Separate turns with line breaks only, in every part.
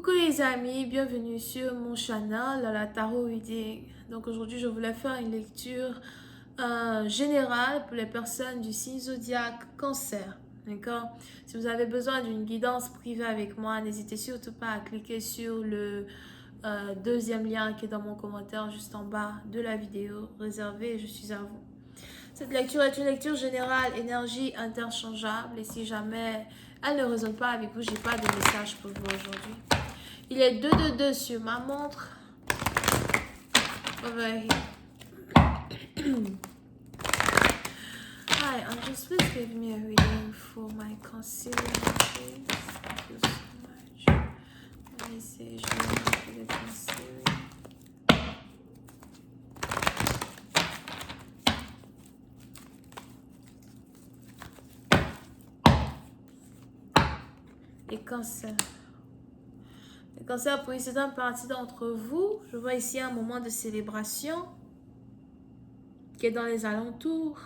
Coucou les amis, bienvenue sur mon channel, la Tarot Reading. Donc aujourd'hui, je voulais faire une lecture générale pour les personnes du signe zodiaque Cancer. D'accord? Si vous avez besoin d'une guidance privée avec moi, n'hésitez surtout pas à cliquer sur le deuxième lien qui est dans mon commentaire juste en bas de la vidéo. Réservé, je suis à vous. Cette lecture est une lecture générale, énergie interchangeable. Et si jamais elle ne résonne pas avec vous, j'ai pas de message pour vous aujourd'hui. Il est 2 sur ma montre. Over here. Hi, just please give me a reading for my Cancer, please. Thank you so much. Let me see, je vais faire le Cancer. Les cancers. Les cancers, pour une certaine partie d'entre vous, je vois ici un moment de célébration qui est dans les alentours.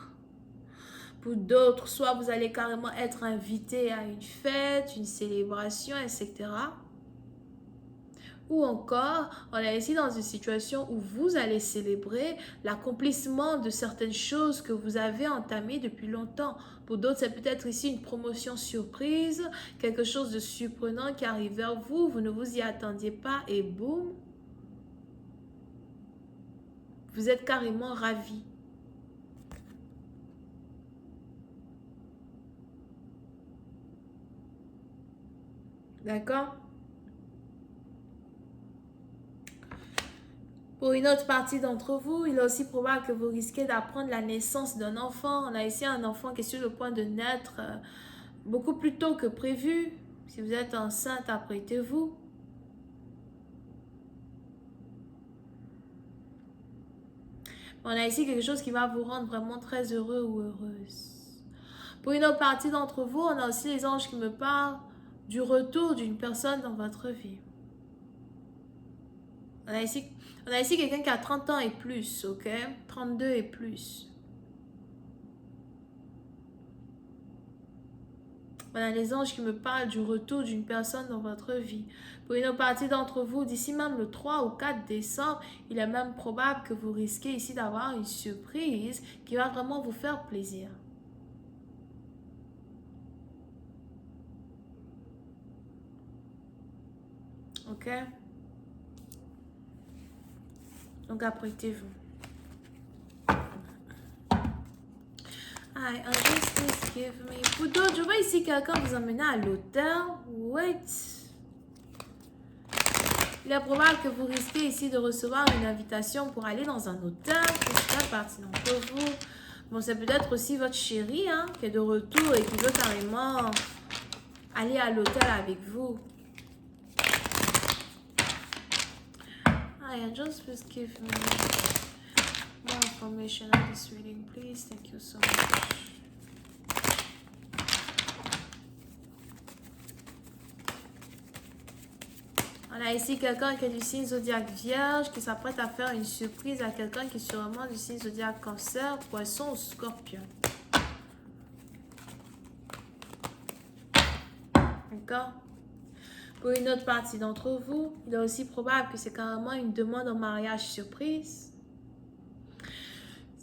Pour d'autres, soit vous allez carrément être invité à une fête, une célébration, etc. Ou encore, on est ici dans une situation où vous allez célébrer l'accomplissement de certaines choses que vous avez entamées depuis longtemps. Pour d'autres, c'est peut-être ici une promotion surprise, quelque chose de surprenant qui arrive vers vous, vous ne vous y attendiez pas et boum, vous êtes carrément ravis. D'accord? Pour une autre partie d'entre vous, il est aussi probable que vous risquez d'apprendre la naissance d'un enfant. On a ici un enfant qui est sur le point de naître beaucoup plus tôt que prévu. Si vous êtes enceinte, apprêtez-vous. On a ici quelque chose qui va vous rendre vraiment très heureux ou heureuse. Pour une autre partie d'entre vous, on a aussi les anges qui me parlent du retour d'une personne dans votre vie. On a ici quelqu'un qui a 30 ans et plus, ok? 32 et plus. On a les anges qui me parlent du retour d'une personne dans votre vie. Pour une autre partie d'entre vous, d'ici même le 3 ou 4 décembre, il est même probable que vous risquez ici d'avoir une surprise qui va vraiment vous faire plaisir. Ok? Donc apprêtez-vous. Hi, just please give me... Pour d'autres, je vois ici quelqu'un vous emmener à l'hôtel. Wait. Il est probable que vous risquez ici de recevoir une invitation pour aller dans un hôtel. C'est une partie d'entre vous. Bon, c'est peut-être aussi votre chéri hein, qui est de retour et qui veut carrément aller à l'hôtel avec vous. Hi, just please give me more information on this reading, please. Thank you so much. On a ici quelqu'un qui est du signe zodiaque vierge, qui s'apprête à faire une surprise à quelqu'un qui est sûrement du signe zodiaque cancer, poisson ou scorpion. D'accord? Pour une autre partie d'entre vous, il est aussi probable que c'est carrément une demande en mariage surprise.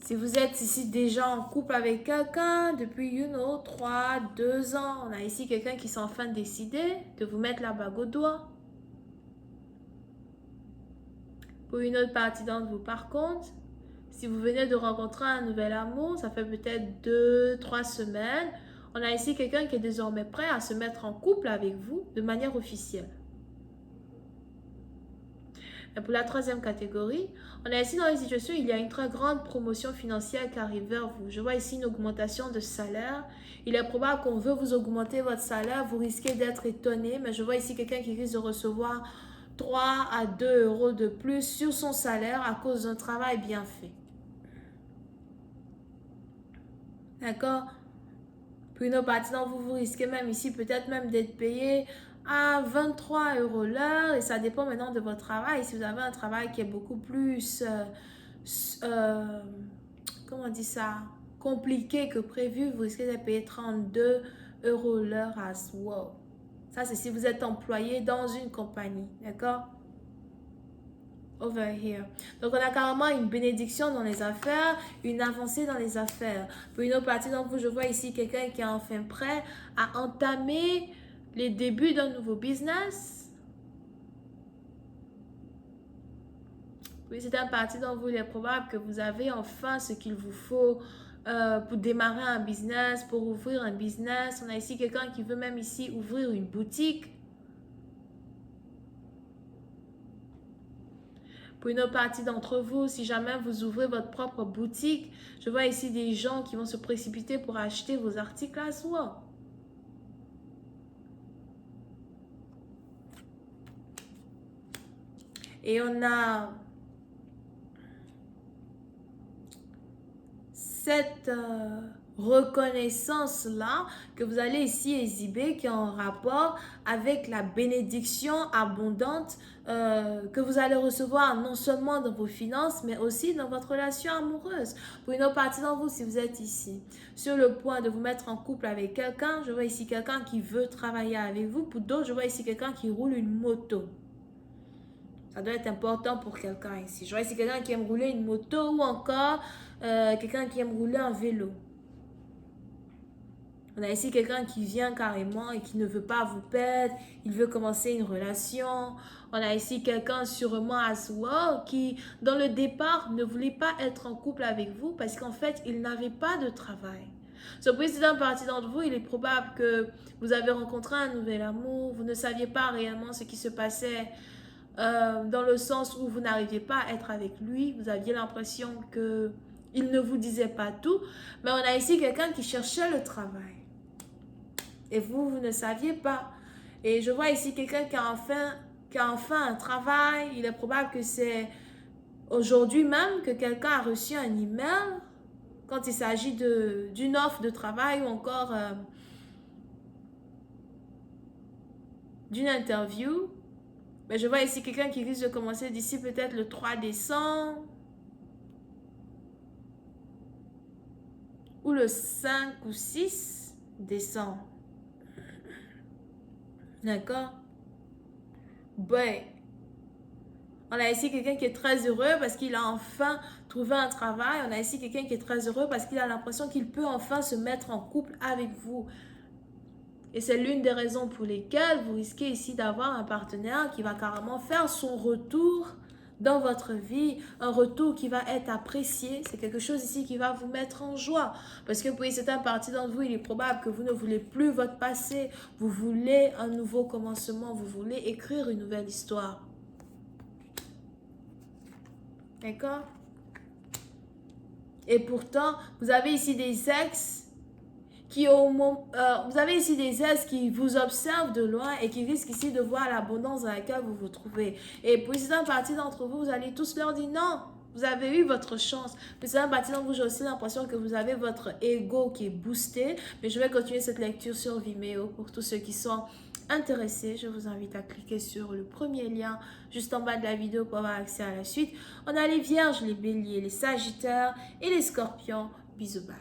Si vous êtes ici déjà en couple avec quelqu'un depuis, 3, 2 ans, on a ici quelqu'un qui s'est enfin décidé de vous mettre la bague au doigt. Pour une autre partie d'entre vous, par contre, si vous venez de rencontrer un nouvel amour, ça fait peut-être 2, 3 semaines, on a ici quelqu'un qui est désormais prêt à se mettre en couple avec vous de manière officielle. Et pour la troisième catégorie, on est ici dans une situation où il y a une très grande promotion financière qui arrive vers vous. Je vois ici une augmentation de salaire. Il est probable qu'on veut vous augmenter votre salaire. Vous risquez d'être étonné, mais je vois ici quelqu'un qui risque de recevoir 3 à 2 euros de plus sur son salaire à cause d'un travail bien fait. D'accord? Pour une autre partie d'entre vous, vous risquez même ici peut-être même d'être payé à 23 euros l'heure et ça dépend maintenant de votre travail. Si vous avez un travail qui est beaucoup plus, comment on dit ça, compliqué que prévu, vous risquez d'être payé 32 euros l'heure. Wow, Ça, c'est si vous êtes employé dans une compagnie. D'accord? Over here. Donc, on a carrément une bénédiction dans les affaires, une avancée dans les affaires. Pour une autre partie d'entre vous, je vois ici quelqu'un qui est enfin prêt à entamer les débuts d'un nouveau business. Oui, c'est un parti d'entre vous, il est probable que vous avez enfin ce qu'il vous faut pour démarrer un business, pour ouvrir un business. On a ici quelqu'un qui veut même ici ouvrir une boutique. Pour une autre partie d'entre vous, si jamais vous ouvrez votre propre boutique, je vois ici des gens qui vont se précipiter pour acheter vos articles à soi. Et on a cette reconnaissance-là que vous allez ici exhiber qui est en rapport avec la bénédiction abondante que vous allez recevoir non seulement dans vos finances, mais aussi dans votre relation amoureuse. Pour une autre partie d'entre vous, si vous êtes ici, sur le point de vous mettre en couple avec quelqu'un, je vois ici quelqu'un qui veut travailler avec vous. Pour d'autres, je vois ici quelqu'un qui roule une moto. Ça doit être important pour quelqu'un ici. Je vois ici quelqu'un qui aime rouler une moto ou encore quelqu'un qui aime rouler un vélo. On a ici quelqu'un qui vient carrément et qui ne veut pas vous perdre. Il veut commencer une relation. On a ici quelqu'un sûrement à soi qui, dans le départ, ne voulait pas être en couple avec vous parce qu'en fait, il n'avait pas de travail. Pour une partie d'entre vous, il est probable que vous avez rencontré un nouvel amour. Vous ne saviez pas réellement ce qui se passait dans le sens où vous n'arriviez pas à être avec lui. Vous aviez l'impression qu'il ne vous disait pas tout. Mais on a ici quelqu'un qui cherchait le travail. Et vous ne saviez pas. Et je vois ici quelqu'un qui a enfin un travail. Il est probable que c'est aujourd'hui même que quelqu'un a reçu un email quand il s'agit d'une offre de travail ou encore d'une interview. Mais je vois ici quelqu'un qui risque de commencer d'ici peut-être le 3 décembre ou le 5 ou 6 décembre. D'accord? Ben, on a ici quelqu'un qui est très heureux parce qu'il a enfin trouvé un travail. On a ici quelqu'un qui est très heureux parce qu'il a l'impression qu'il peut enfin se mettre en couple avec vous. Et c'est l'une des raisons pour lesquelles vous risquez ici d'avoir un partenaire qui va carrément faire son retour dans votre vie, un retour qui va être apprécié. C'est quelque chose ici qui va vous mettre en joie. Parce que pour certaines parties d'entre vous, il est probable que vous ne voulez plus votre passé. Vous voulez un nouveau commencement. Vous voulez écrire une nouvelle histoire. D'accord? Et pourtant, vous avez ici des ex vous avez ici des ex qui vous observent de loin et qui risquent ici de voir l'abondance dans laquelle vous vous trouvez. Et pour certaines parties d'entre vous, vous allez tous leur dire non, vous avez eu votre chance. Pour certaines parties d'entre vous, j'ai aussi l'impression que vous avez votre ego qui est boosté. Mais je vais continuer cette lecture sur Vimeo pour tous ceux qui sont intéressés. Je vous invite à cliquer sur le premier lien juste en bas de la vidéo pour avoir accès à la suite. On a les vierges, les béliers, les sagittaires et les scorpions. Bisous, bye.